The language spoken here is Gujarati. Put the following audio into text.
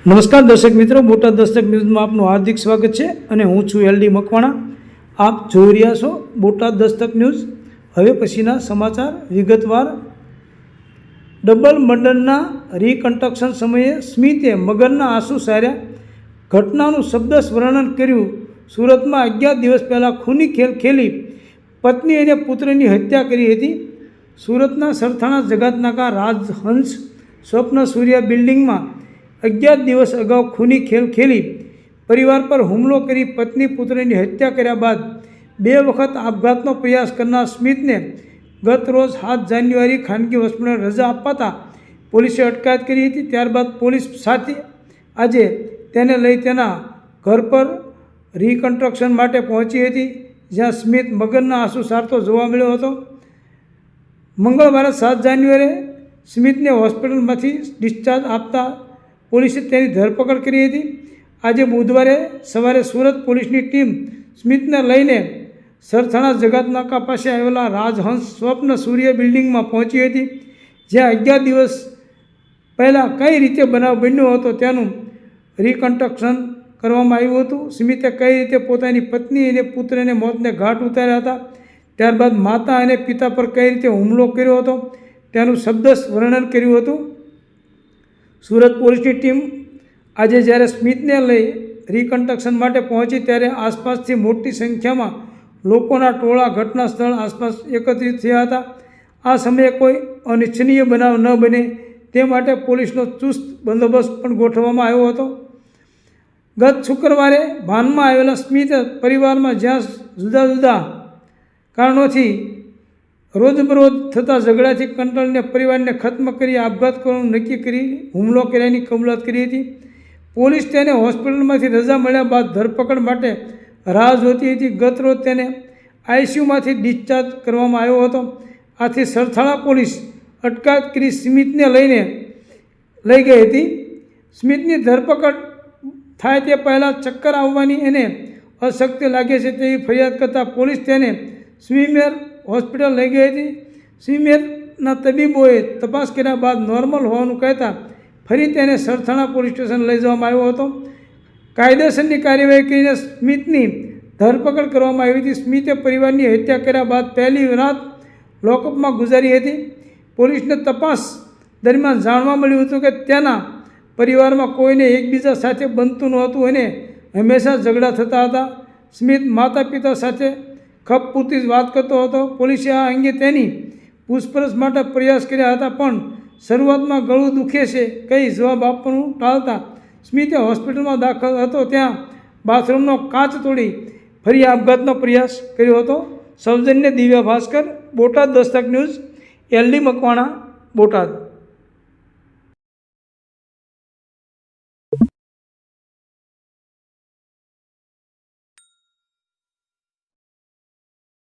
નમસ્કાર દર્શક મિત્રો, બોટાદ દસ્તક ન્યૂઝમાં આપનું હાર્દિક સ્વાગત છે અને હું છું LD મકવાણા। આપ જોઈ રહ્યા છો બોટાદ દસ્તક ન્યૂઝ। હવે પછીના સમાચાર વિગતવાર। ડબલ મર્ડરના રીકન્સ્ટ્રક્શન સમયે સ્મિતે મગરના આંસુ સાર્યા, ઘટનાનું શબ્દશ વર્ણન કર્યું। સુરતમાં 11 દિવસ પહેલાં ખૂની ખેલ ખેલી પત્ની અને પુત્રની હત્યા કરી હતી। સુરતના સરથાણા જગાતનાકા રાજહંસ સ્વપ્ન સૂર્ય બિલ્ડિંગમાં 11 દિવસ અગાઉ ખૂની ખેલ ખેલી પરિવાર પર હુમલો કરી પત્ની પુત્રની હત્યા કર્યા બાદ 2 વખત આપઘાતનો પ્રયાસ કરનાર સ્મિતને ગત રોજ 7 જાન્યુઆરી ખાનગી હોસ્પિટલ રજા અપાતા પોલીસે અટકાયત કરી હતી। ત્યારબાદ પોલીસ સાથે આજે તેને લઈ તેના ઘર પર રીકન્સ્ટ્રક્શન માટે પહોંચી હતી, જ્યાં સ્મિત મગરના આંસુ સારતો જોવા મળ્યો હતો। મંગળવારે 7 જાન્યુઆરીએ સ્મિતને હોસ્પિટલમાંથી ડિસ્ચાર્જ આપતા પોલીસે તેની ધરપકડ કરી હતી। આજે બુધવારે સવારે સુરત પોલીસની ટીમ સ્મિતને લઈને સરથાણા જગાતનાકા પાસે આવેલા રાજહંસ સ્વપ્ન સૂર્ય બિલ્ડિંગમાં પહોંચી હતી, જ્યાં 11 દિવસ પહેલાં કઈ રીતે બનાવ બન્યો હતો તેનું રીકન્સ્ટ્રક્શન કરવામાં આવ્યું હતું। સ્મિતે કઈ રીતે પોતાની પત્ની અને પુત્રને મોતને ઘાટ ઉતાર્યા હતા, ત્યારબાદ માતા અને પિતા પર કઈ રીતે હુમલો કર્યો હતો તેનું શબ્દશ વર્ણન કર્યું હતું। સુરત પોલીસની ટીમ આજે જ્યારે સ્મિતને લઈ રીકન્સ્ટ્રક્શન માટે પહોંચી ત્યારે આસપાસથી મોટી સંખ્યામાં લોકોના ટોળા ઘટના સ્થળ આસપાસ એકત્રિત થયા હતા। આ સમયે કોઈ અનિચ્છનીય બનાવ ન બને તે માટે પોલીસનો ચુસ્ત બંદોબસ્ત પણ ગોઠવવામાં આવ્યો હતો। ગત શુક્રવારે ભાનમાં આવેલા સ્મિત પરિવારમાં જ્યાં જુદા જુદા કારણોથી રોજબરોજ થતા ઝઘડાથી કંટાળીને પરિવારને ખત્મ કરી આપઘાત કરવાનું નક્કી કરી હુમલો કર્યાની કબૂલાત કરી હતી। પોલીસ તેને હોસ્પિટલમાંથી રજા મળ્યા બાદ ધરપકડ માટે રાહ જોતી હતી। ગત રોજ તેને ICUમાંથી ડિસ્ચાર્જ કરવામાં આવ્યો હતો। આથી સરથાણા પોલીસ અટકાયત કરી સ્મિતને લઈ ગઈ હતી। સ્મિતની ધરપકડ થાય તે પહેલાં ચક્કર આવવાની અને અશક્તિ લાગે છે તેવી ફરિયાદ કરતાં પોલીસ તેને સ્વીમેર હોસ્પિટલ લઈ ગઈ હતી। સ્વીમેરના તબીબોએ તપાસ કર્યા બાદ નોર્મલ હોવાનું કહેતા ફરી તેને સરથાણા પોલીસ સ્ટેશન લઈ જવામાં આવ્યો હતો। કાયદેસરની કાર્યવાહી કરીને સ્મિતની ધરપકડ કરવામાં આવી હતી। સ્મિતે પરિવારની હત્યા કર્યા બાદ પહેલી રાત લોકઅપમાં ગુજારી હતી। પોલીસને તપાસ દરમિયાન જાણવા મળ્યું હતું કે તેના પરિવારમાં કોઈને એકબીજા સાથે બનતું નહોતું અને હંમેશા ઝઘડા થતા હતા। સ્મિત માતા પિતા સાથે ખપ પૂરતી જ વાત કરતો હતો। પોલીસે આ અંગે તેની પૂછપરછ માટે પ્રયાસ કર્યા હતા, પણ શરૂઆતમાં ગળું દુખે છે કહી જવાબ આપવાનું ટાળતા સ્મિતે હોસ્પિટલમાં દાખલ હતો ત્યાં બાથરૂમનો કાચ તોડી ફરી આપઘાતનો પ્રયાસ કર્યો હતો। સૌજન્ય દિવ્યા ભાસ્કર, બોટાદ દસ્તક ન્યૂઝ, LD મકવાણા, બોટાદ।